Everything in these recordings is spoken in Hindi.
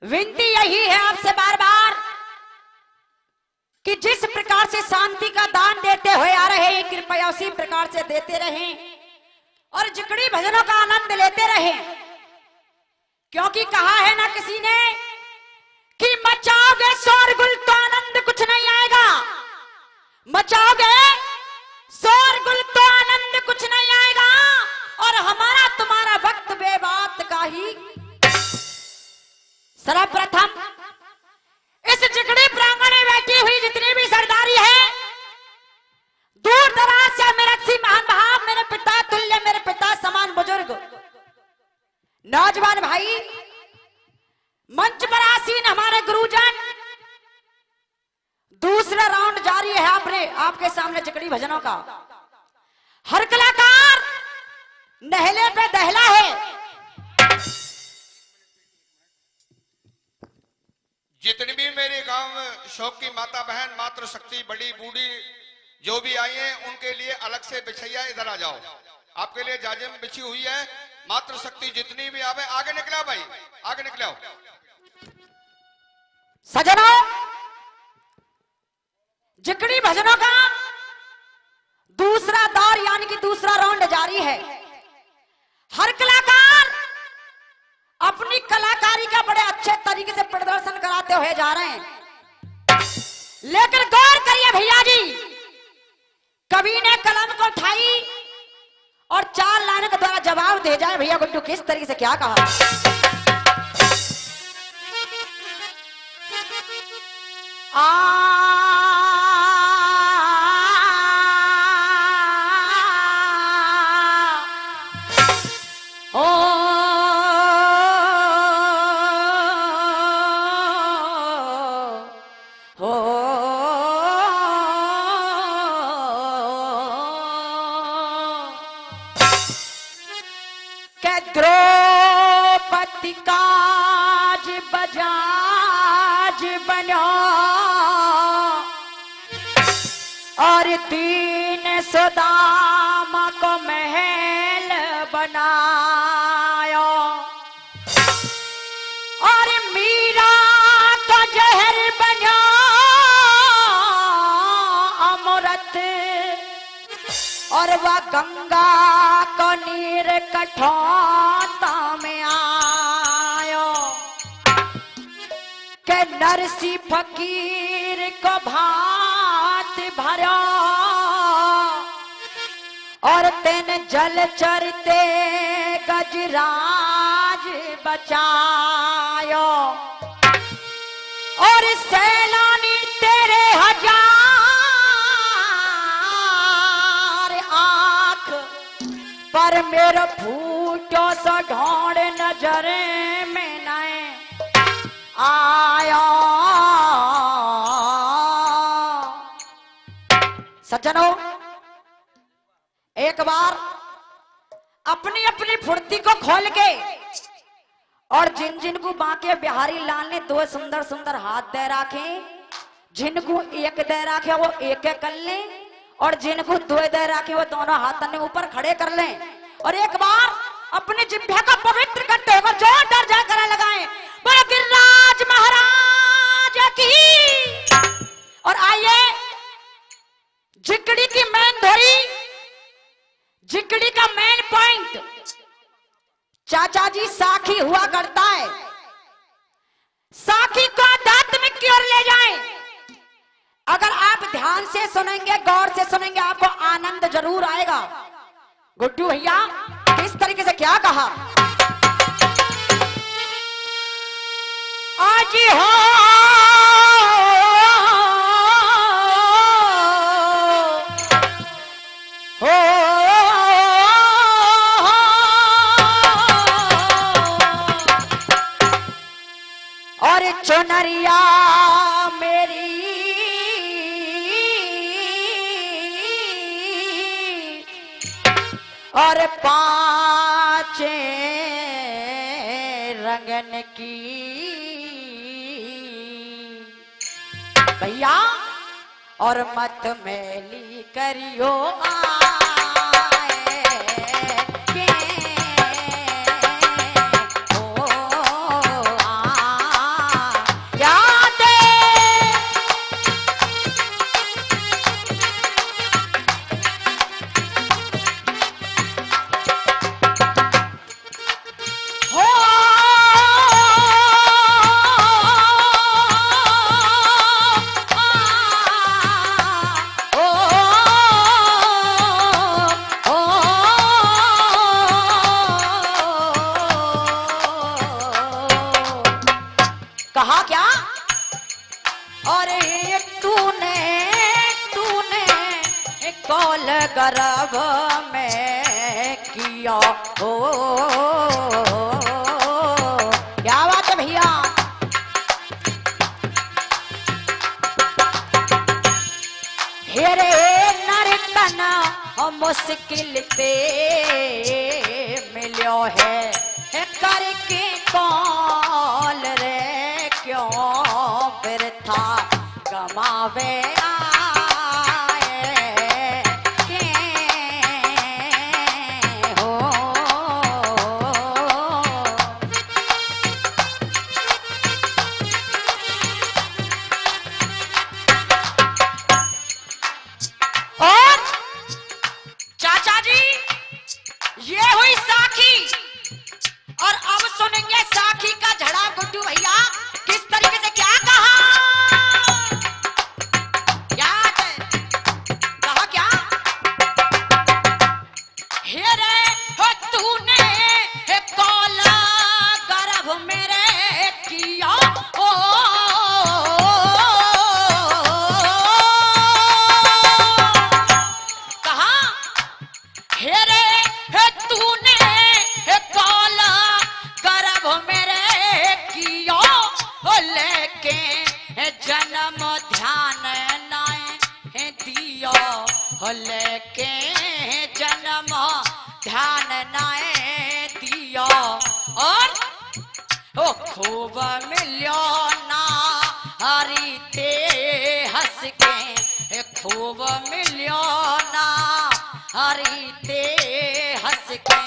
विनती यही है आपसे बार बार कि जिस प्रकार से शांति का दान देते हुए आ रहे हैं, कृपया उसी प्रकार से देते रहें और जिकड़ी भजनों का आनंद लेते रहें, क्योंकि कहा है ना किसी ने कि मचाओगे शोरगुल तो आनंद कुछ नहीं आएगा, मचाओगे शोरगुल तो आनंद कुछ नहीं आएगा। और हमारा तुम्हारा वक्त बेबात का ही। सर्वप्रथम इस जिगड़ी प्रांगण में बैठी हुई जितनी भी सरदारी है, दूर दराज से मेरे सी महान भाव, मेरे पिता तुल्य, मेरे पिता समान बुजुर्ग, नौजवान भाई, मंच पर आसीन हमारे गुरुजन, दूसरा राउंड जारी है आपके सामने जिगड़ी भजनों का। हर कलाकार नहले पे दहला है। जितनी भी मेरे गांव शौक की माता बहन, मातृशक्ति, बड़ी बूढ़ी जो भी आई हैं, उनके लिए अलग से बिछैया इधर आ जाओ। आपके लिए जाजिम बिछी हुई है। मातृशक्ति जितनी भी आवे आगे निकला भाई, आगे निकलाओ। सजनों, जिकड़ी भजनों का दूसरा दौर यानी कि दूसरा राउंड जारी है। हर कलाकार अपनी कलाकारी का बड़े अच्छे तरीके से प्रदर्शन कराते हुए जा रहे हैं, लेकिन गौर करिए भैया जी, कवि ने कलम को उठाई और 4 लाइनों के द्वारा जवाब दे जाए भैया गुड्डू किस तरीके से क्या कहा। द्रौपदी काज बजाज बनो और दीन सुदामा को महल बनायो और मीरा को जहर बनो अमृत और वह गंगा को नीर कठौता में आयो के नरसी फकीर को भात भरो और तेन जल चरते गजराज बचायो और सैलानी तेरे हजार पर मेरा फूटो सा ढोड़ नजर में नए आया। सज्जनों, एक बार अपनी अपनी फुर्ती को खोल के और जिन जिनको बांके बिहारी लाल ने 2 सुंदर सुंदर हाथ दे रखे, जिनको एक दे रखे वो एक कर ले और जिनको 2 दे रखे वो दोनों हाथ ने ऊपर खड़े कर लें और एक बार अपने जिह्वा को पवित्र करते हुए जोर डर जा कर लगाएं, बोलो गिरिराज महाराज की। और आइए जिकड़ी की मेन धोरी, जिकड़ी का मेन पॉइंट चाचा जी साखी हुआ करता है, साखी को आध्यात्मिक की ओर ले जाएं। अगर आप ध्यान से सुनेंगे, गौर से सुनेंगे, आपको आनंद जरूर आएगा। गुड्डू भैया किस तरीके से क्या कहा। आज हो और चुनरिया मेरी और 5 रंगन की भैया और मत मैली करियो कहा क्या? अरे तूने कौल गर्भ में किया हो। क्या बात है भैया? हेरे नर्तन मुश्किल से मिलो है करके कौल रे, क्यों बिरथा गमावे लेके जन्म ध्यान नाए दियो और ओ खूब मिलियो ना हरी ते हंस के, खूब मिलियो ना हरी ते हंस के।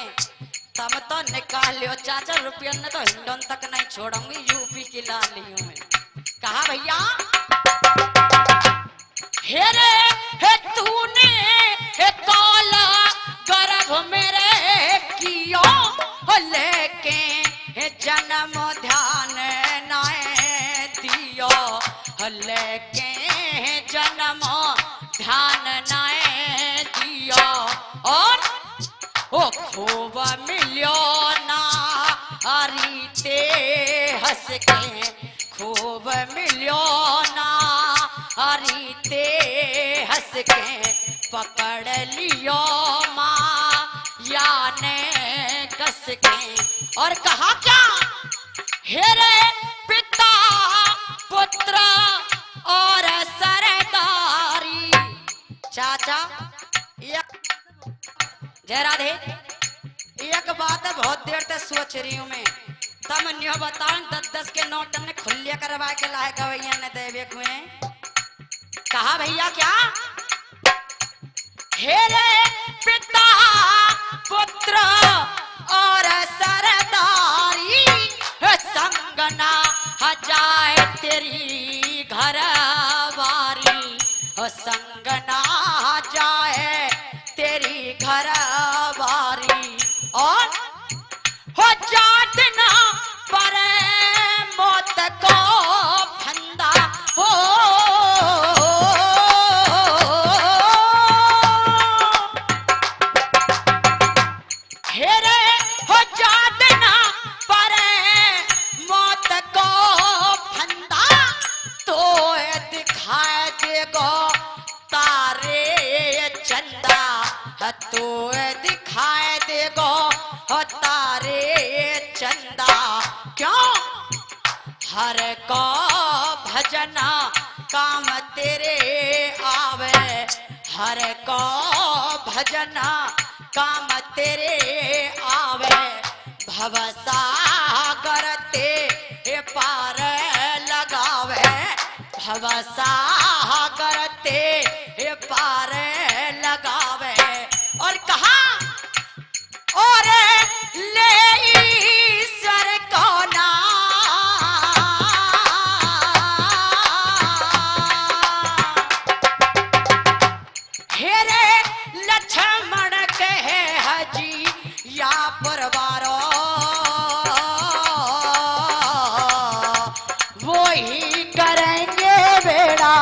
तम तो निकालियो चाचा रुपया ने तो हिंडोन तक नहीं छोड़ूंगी यूपी की लालियों में। कहा भैया? हेरे हे तूने हे काला गर्भ मेरे कियो लेके हे जन्म ध्यान नाए दियो, लेके जन्म ध्यान नाए दियो और ओ खूब मिलियो ना हरी ते हंस के, खूब मिलियो ना हरी ते हंस के। पकड़ लियो माँ या ने कस के और कहा क्या? हेरे पिता पुत्र और सरदारी। चाचा जय राधे, एक बात है बहुत देर तक सोच रही हूँ मैं। तम न्यो बताओ 10-10 के नोट ने खुल्ले करवा के लाए गवैया ने देवे हुए। कहा भैया क्या? हेरे पिता पुत्र और सरदारी, संग ना जाए तेरी घर वारी, संग ना जाए तेरी घर वारी और हो जात ना पर मौत को फंदा हो। हेरे हो जात ना पर मौत को फंदा, तो दिखाए देगो तारे चंदा, तो दिखाए देगो हो तारे चंदा। क्यों? हर को भजना काम तेरे आवे, हर को भजना काम तेरे आवे। भवसागर ते पार लगावे, भवसागर ते पार लगावे और कहा? और ले ईश्वर को ना हेरे लक्ष्मण कहे हजी या परवारो, वो ही करेंगे बेड़ा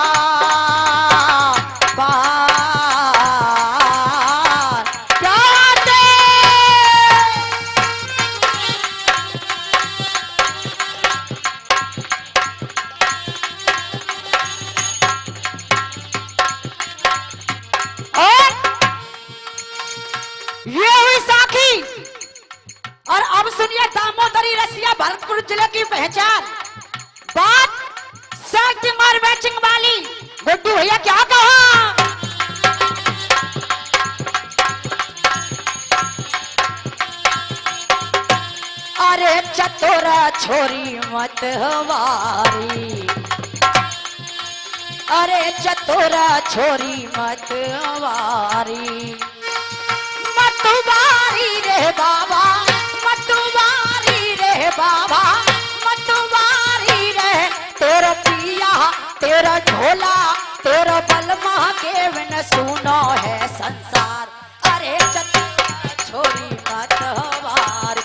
पार। क्या हजार बात सेटिंग और मैचिंग वाली गुड्डू भैया क्या कहा? अरे चतुरा छोरी मत हवारी, अरे चतुरा छोरी मत हवारी, मतवारी रे बाबा, मतवारी रे बाबा, मतवारी रे। तेरा पिया तेरा ढोला तेरा बलमा के बिन सुनो है संसार। अरे चतुरा छोरी मत हवारी।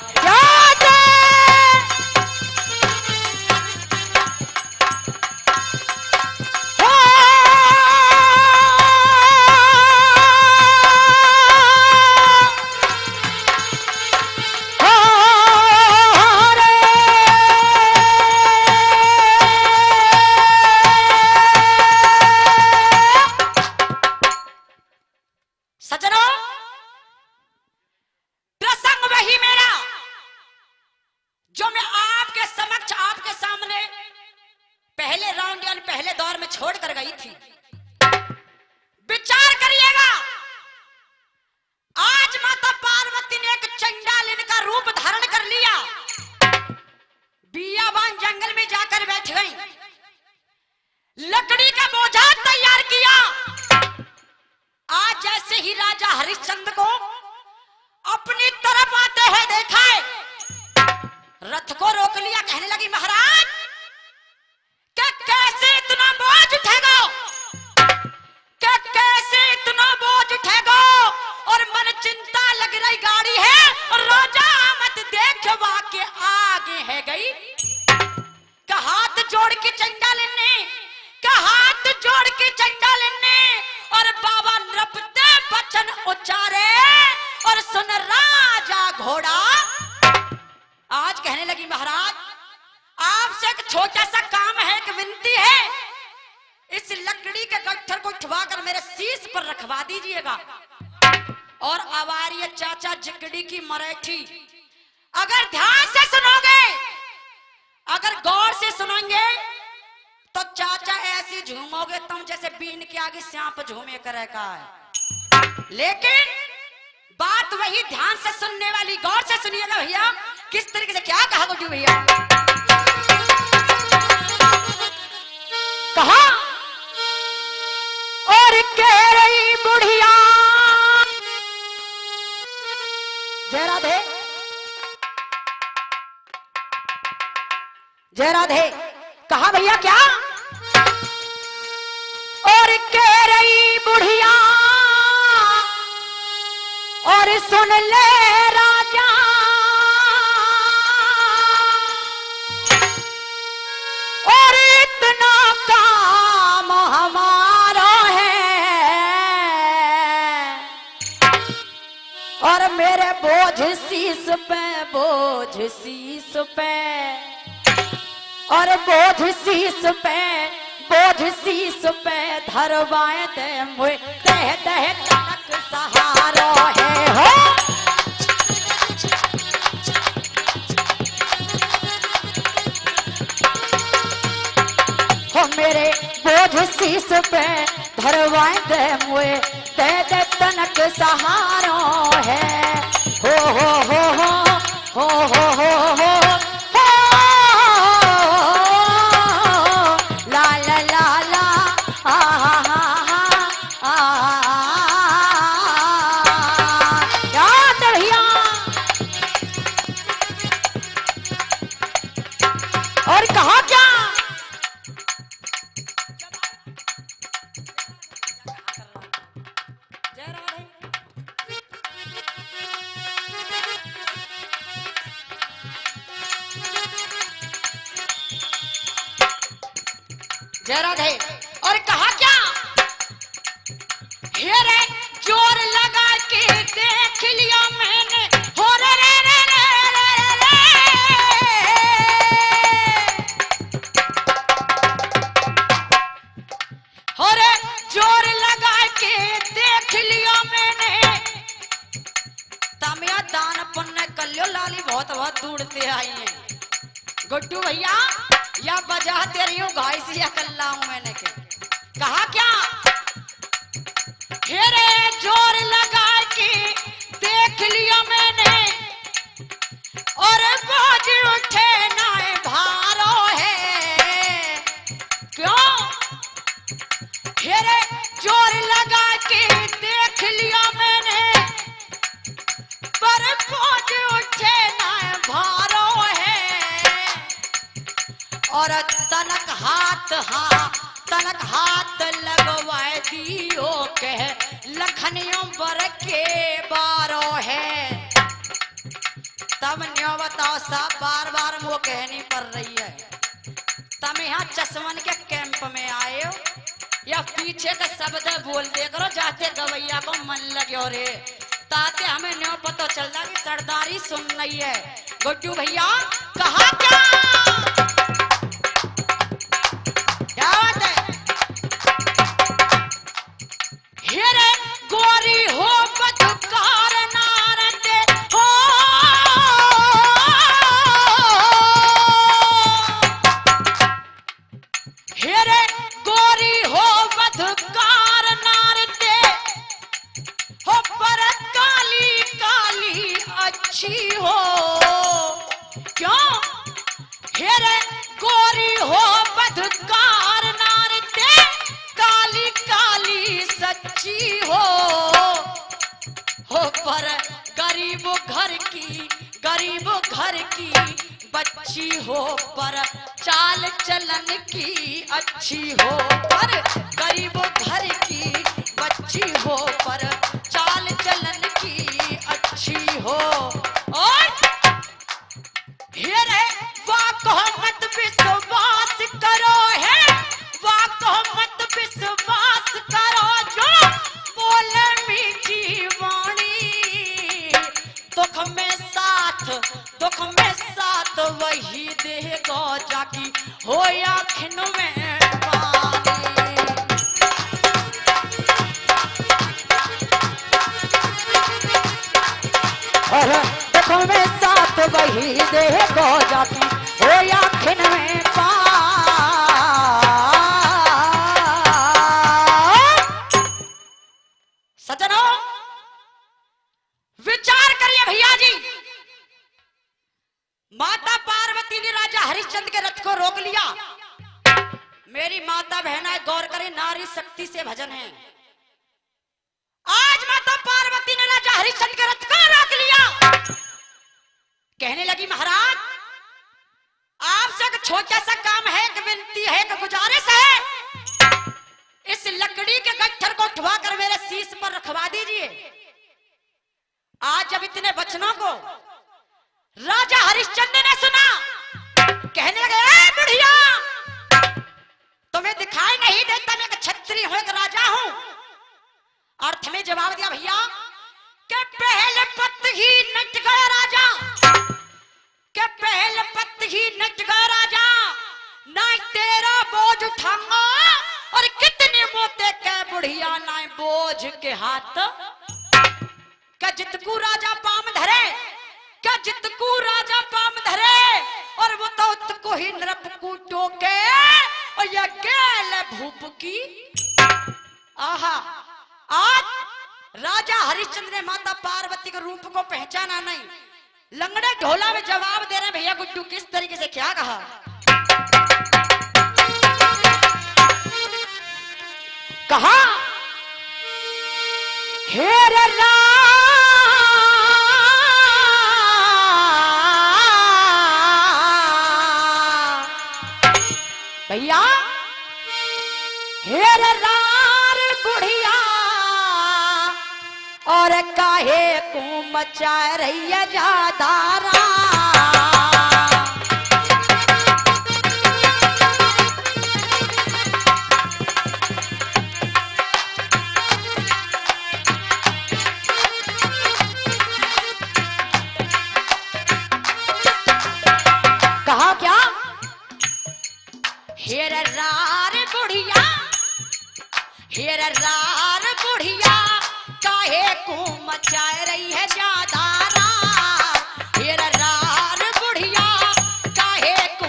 पहले दौर में छोड़ कर गई थी। विचार करिएगा, आज माता पार्वती ने एक चंडालिन का रूप धारण कर लिया, बियाबान जंगल में जाकर बैठ गई, लकड़ी का बोझा तैयार किया। आज जैसे ही राजा हरिश्चंद्र को अपनी तरफ आते हैं देखा है, रथ को रोक लिया, कहने लगी महाराज क्या कैसे इतना बोझ उठेगा, क्या कैसे इतना बोझ उठेगा, और मन चिंता लग रही गाड़ी है और राजा मत देखवा के आगे है गई। का हाथ जोड़ के चंडालिन ने, का हाथ जोड़ के चंडालिन ने और बाबा नृपते वचन उच्चारे और सुन राजा घोड़ा। आज कहने लगी महाराज आपसे एक छोटा सा काम है, एक विनती है, इस लकड़ी के गट्ठर को उठवाकर मेरे शीश पर रखवा दीजिएगा। और आवारी चाचा जिगड़ी की मराठी अगर ध्यान से सुनोगे, अगर गौर से सुनेंगे तो चाचा ऐसे झूमोगे तुम जैसे बीन के आगे सांप झूमे करे का है। लेकिन बात वही ध्यान से सुनने वाली, गौर से सुनिएगा भैया किस तरीके से क्या कहा गुड्डू भैया। कहा और कह रही बुढ़िया जय राधे, जय राधे। कहा भैया क्या? और कह रही बुढ़िया और सुन ले राजा, और इतना काम हमारा है और मेरे बोझ शीश पे, बोझ शीश पे, और बोझ शीश पे, बोझ शीश पे धरवाए दे मुझे, दह दह तनक सहारा है हो। हो मेरे बोझ शीश पे धरवाए दे मुझे, दह दह तनक सहारा है। हो हो हो हो हो हो हो हो ला ला ला ला आ हा हा याद भैया। और कहा क्या? जय राधे। जय राधे। और कहा क्या? हेरे जोर लगा के देख लिया मैंने, हो रे रे रे रे रे रे। हो रे जोर लगा के देख लिया मैंने, तमिया दान पुण्य कल्यो लाली बहुत बहुत दूर से आई है। गुड्डू भैया या बजाते रही हूँ घायसी अकल्ला हूँ मैंने के कहा क्या हेरे जोर लगा के देख लिया मैंने और बाज उठे ना भारो है क्यों हेरे जोर लगा के देख लिया मैंने पर बाज उठे ना भारो है और तनक हाथ लगवाए दियो कह लखनियों बर के बारो है तब न्यो बताओ साहब बार बार वो कहनी पड़ रही है तब यहाँ चश्मन के कैंप में आए हो या पीछे का शब्द बोल दे करो जाते गवैया को मन लगे रे ताते हमें न्यो पता चलता कि सरदारी सुन रही है गुड्डू भैया कहा क्या बात है हेरे गोरी हो बदकार नारते हो हेरे गोरी हो बदकार नारते हो पर काली काली अच्छी हो क्यों हेरे गोरी हो बदकार नारते काली काली सच्ची हो पर गरीब घर की बच्ची हो पर चाल चलन की अच्छी हो पर गरीब घर की बच्ची हो पर चाल चलन की अच्छी हो और हेरे वाको मत विश्वास करो है वाको मत विश्वास करो जो बोले मीठी वाणी दुख में साथ वही देगा जाकी हो आँखिन में पानी और दुख में साथ वही देगा जाकी हो आँखिन में सजनों विचार करिए भैया जी माता पार्वती ने राजा हरिश्चंद्र के रथ को रोक लिया मेरी माता बहना गौर करें नारी शक्ति से भजन है आज माता पार्वती ने राजा हरिश्चंद्र के रथ को रोक लिया कहने लगी महाराज आपसे एक छोटा सा काम है एक विनती है एक गुजारिश है इस लकड़ी के गट्ठर को उठवा कर मेरे शीश पर रखवा दीजिए आज जब इतने वचनों को राजा हरिश्चंद्र ने सुना कहने लगे ए बुढ़िया तुम्हें दिखाई नहीं देता मैं एक क्षत्रिय हूं एक राजा हूं अर्थ में जवाब दिया भैया कि पहले पत ही नट गया राजा कि पहले पत ही नट गया राजा ना तेरा बोझ उठाऊंगा और कितने मोते के बुढ़िया ना बोझ के हाथ क्या जितकू राजा पाम धरे क्या जितकू राजा पाम धरे और वो तो उत्को ही नरप कूटो के और ये गेल भूप की आहा आज राजा हरिश्चंद्र ने माता पार्वती के रूप को पहचाना नहीं लंगड़े ढोला में जवाब दे रहे भैया गुड्डू किस तरीके से क्या कहा कहा हेरे भैया हेर रार बुढ़िया और काहे को मचा रही है जादारा कहा क्या हेर रार बुढ़िया हेर रार बुढ़िया काहे को मचा रही है ज्यादा हेर रार बुढ़िया काहे को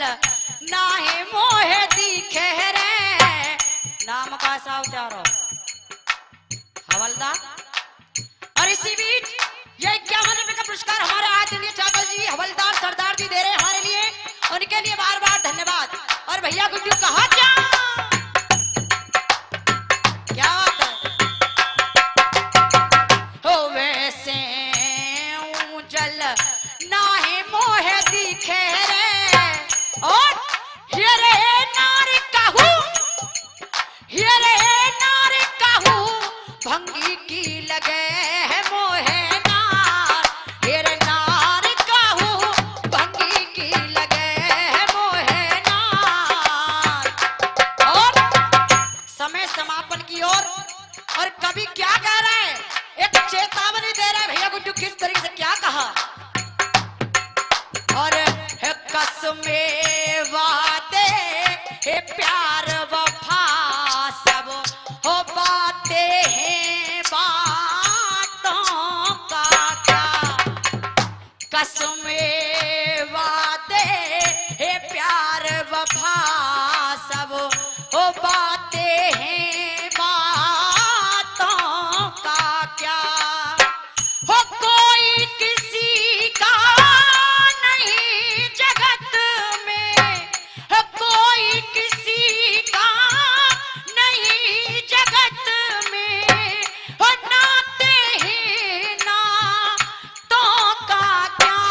नाहे मोहे दिखे रे। नाम का सा उतारो हवलदार। और इसी बीच ये 51 रुपए का पुरस्कार हमारे आदरणीय चावल जी हवलदार सरदार जी दे रहे हैं हमारे लिए, उनके लिए बार बार धन्यवाद। और भैया गुड्डू कहा क्या बात है। हो वैसे जल नाहे मोहे दिखे रे। और हिरे नारी कहू, हिरे नारी कहू भंगी की लगे है मोहे नार। हिरे नारी कहू भंगी की लगे है मोहे नार। और समय समापन की ओर। और कवि क्या कह रहे हैं, एक चेतावनी दे रहे हैं भैया गुड्डू किस तरीके से क्या कहा। और है कसमे वादे है प्यार वफा सब हो बातें हैं बातों का क्या। कसमे वादे है प्यार वफा सब हो बातें हैं बातों का क्या। हो कोई किसी का नहीं जगत में, हो कोई किसी का नहीं जगत में। हो नाते ही नातों का क्या।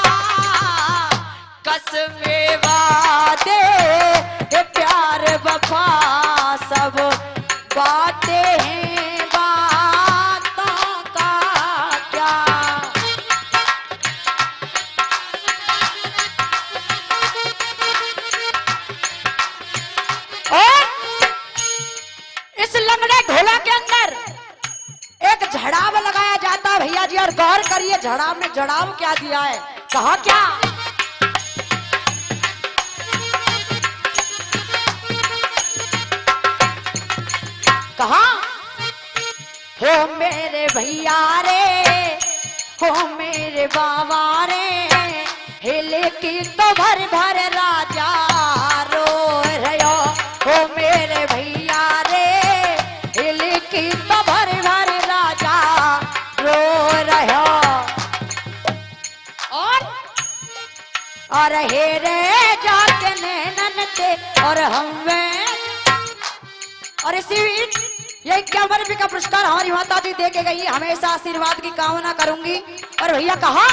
कसमे वादे प्यार वफा सब बातें हैं बातों का क्या। और इस लंगड़े ढोला के अंदर एक झड़ाव लगाया जाता है भैया जी। और गौर करिए झड़ाव में जड़ाव क्या दिया है, कहा क्या। कहा हो मेरे भैया रे, हो मेरे बाबा रे। हिले की तो भर भर राजा रो रहो। हो मेरे भैया रे, हिले की तो भर भर राजा रो रहो। और हे रे जाके नैनन ते और हम वे। और इसी बीच ये 51 रुपए का पुरस्कार हमारी माता जी दे के गई, हमेशा आशीर्वाद की कामना करूंगी। और भैया कहा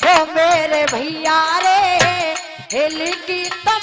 हो मेरे भैया रे, हिल की तो